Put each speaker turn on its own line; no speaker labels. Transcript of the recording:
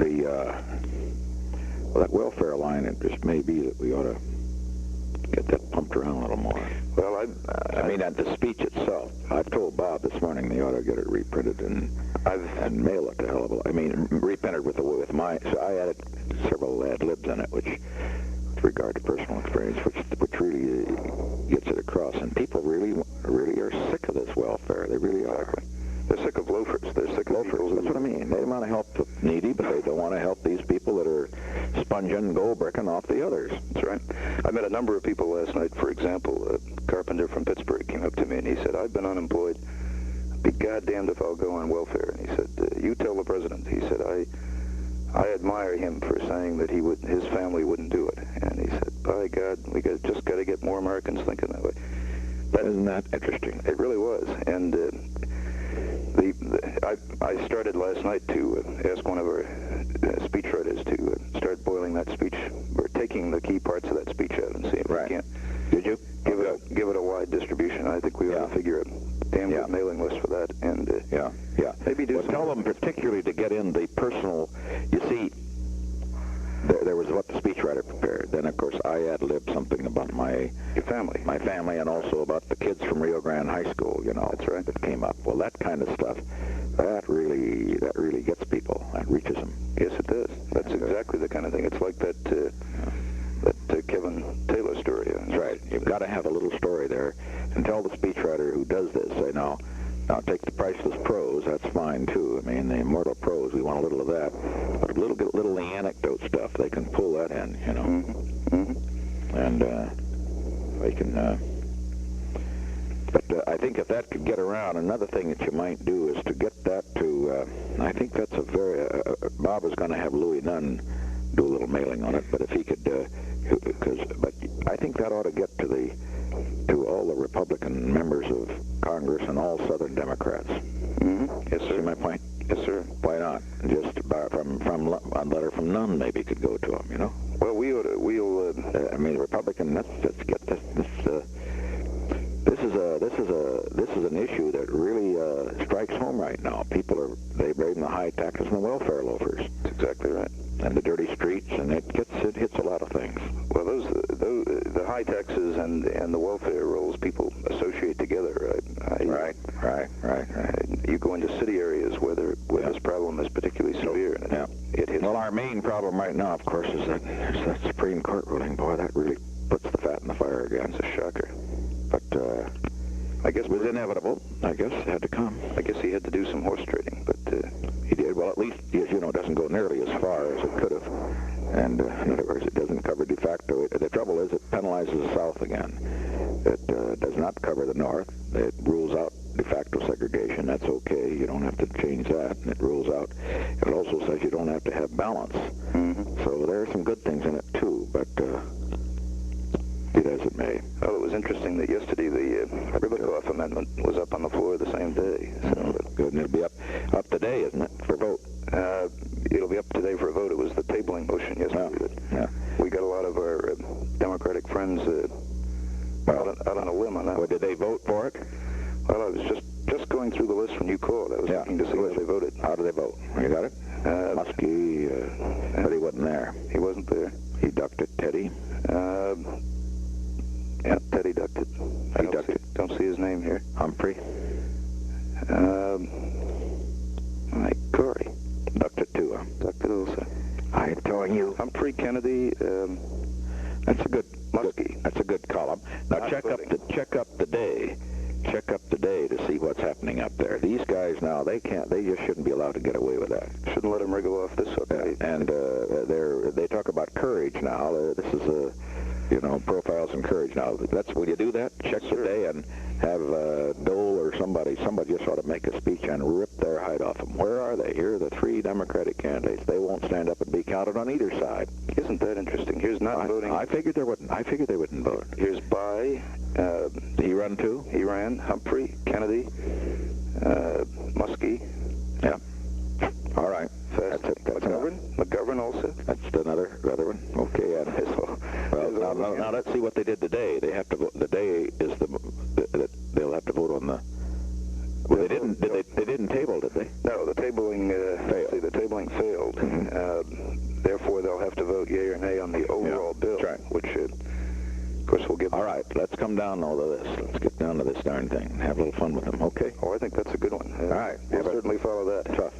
well, that welfare line, it just may be that we ought to get that pumped around a little more.
Well,
I mean, at the speech itself, I've told Bob this morning they ought to get it reprinted and mail it to hell of a lot. I mean, reprinted with my. So I added several ad libs in it, which, with regard to personal experience, which really gets it across. And people really are sick of this welfare. They really are.
They're sick of loafers. They're sick of
loafers. That's what I mean. They want to help the needy, but they don't want to help these people that are sponging, gold-bricking off the others.
That's right. I met a number of people last night. For example, a carpenter from Pittsburgh came up to me and he said, "I've been unemployed. Be goddamned if I'll go on welfare." And he said, "You tell the president." He said, I admire him for saying that his family wouldn't do it. And he said, "By God, we just got to get more Americans thinking that way."
Isn't that interesting?
It really was. And I started last night to ask one of our speechwriters to start boiling that speech, or taking the key parts of that speech out and see if we can't.
Did you?
Give it a wide distribution. I think we ought to figure a damn good mailing list for that. And maybe do.
Well, tell them particularly to get in the personal. You see, there was what the speechwriter prepared. Then, of course, I ad-libbed something about my family, and also about the kids from Rio Grande High School. You know,
that's right.
That came up. Well, that kind of stuff, that really gets people. That reaches them.
Yes, it does. That's exactly the kind of thing. It's like that Kevin Taylor story.
That's right. You've got to have a little story there, and tell the speechwriter who does this, say, now take the priceless prose. That's fine too. I mean, the immortal prose. We want a little of that, but a little the anecdote stuff. They can pull that in, you know.
Mm-hmm.
And they can. But I think if that could get around, another thing that you might do is to get that to. I think that's a very. Bob is going to have Louis Nunn do a little mailing on it, but if he could, but I think that ought to get to all the Republican members of Congress and all Southern Democrats.
Mm-hmm. Yes, sir.
See my point?
Yes, sir.
Why not? Just from a letter from Nunn maybe could go to them, you know.
Well, we'll.
I mean, Republican. Let's get this. This is an issue that really strikes home right now. They blame the high taxes and the welfare loafers.
That's exactly right.
And the dirty streets, and it hits a lot of things.
Well, the high taxes and the welfare rolls people associate together.
Right.
You go into city areas where this problem is particularly severe, and it hits.
Well, our main problem right now, of course, is that Supreme Court ruling. Boy, that really puts the fat in the fire again.
It's a shocker.
But I guess it was inevitable. I guess it had to come.
I guess he had to do some horse trading, but
he did. Well, at least, as you know, it doesn't go nearly as far as it could have. And in other words, it doesn't cover de facto. The trouble is it penalizes the South again. It does not cover the North. It rules out de facto segregation. That's okay. You don't have to change that. And it rules out. It also says you don't have to have balance.
Mm-hmm.
So there are some good things in it, too. But be that as it may.
Well, it was interesting that yesterday the Ribicoff Amendment was up on the floor the same day. So
good, and it'll be up today, isn't it, for vote?
It'll be up today for a vote. It was the tabling motion yesterday.
Yeah.
We got a lot of our Democratic friends out on a limb on that.
Well, did they vote for it?
Well, I was just going through the list when you called. I was looking to see how they voted.
How did they vote? You got it? Muskie, but he wasn't there.
He wasn't there.
He ducked it, Teddy.
Yeah, Teddy ducked it. Don't see his name here.
Humphrey.
Corey.
Ducked it too, huh?
Ducked it also.
I'm telling you.
Humphrey, Kennedy,
that's a good
Muskie.
That's a good column. Now check up the day. Check up the day to see what's happening up there. These guys now, they just shouldn't be allowed to get away with that.
Shouldn't let them wriggle off this hook.
And they talk about courage now. This is profiles in courage now. Will you do that? Check the day and have Dole or somebody just ought to make a speech and rip their hide off them. Where are they? Here are the three Democratic candidates. They won't stand up and be counted on either side.
Isn't that interesting? Here's not voting.
I figured they wouldn't. I figured they wouldn't vote.
Here's By.
Did he run too?
He ran. Humphrey, Kennedy, Muskie.
Yeah. All right.
That's it. McGovern also.
That's another one. Okay. Well, now let's see what they did today. They have to vote. The day is they'll have to vote on the. Well, they didn't. They didn't table, did they?
No, the tabling failed. See, the tabling failed.
Mm-hmm.
therefore they'll have to vote yea or nay on the overall bill,
right.
which, of course, will give them...
All right, let's come down all of this. Let's get down to this darn thing and have a little fun with them, okay?
Oh, I think that's a good one.
All right.
We'll certainly follow that.
Tough.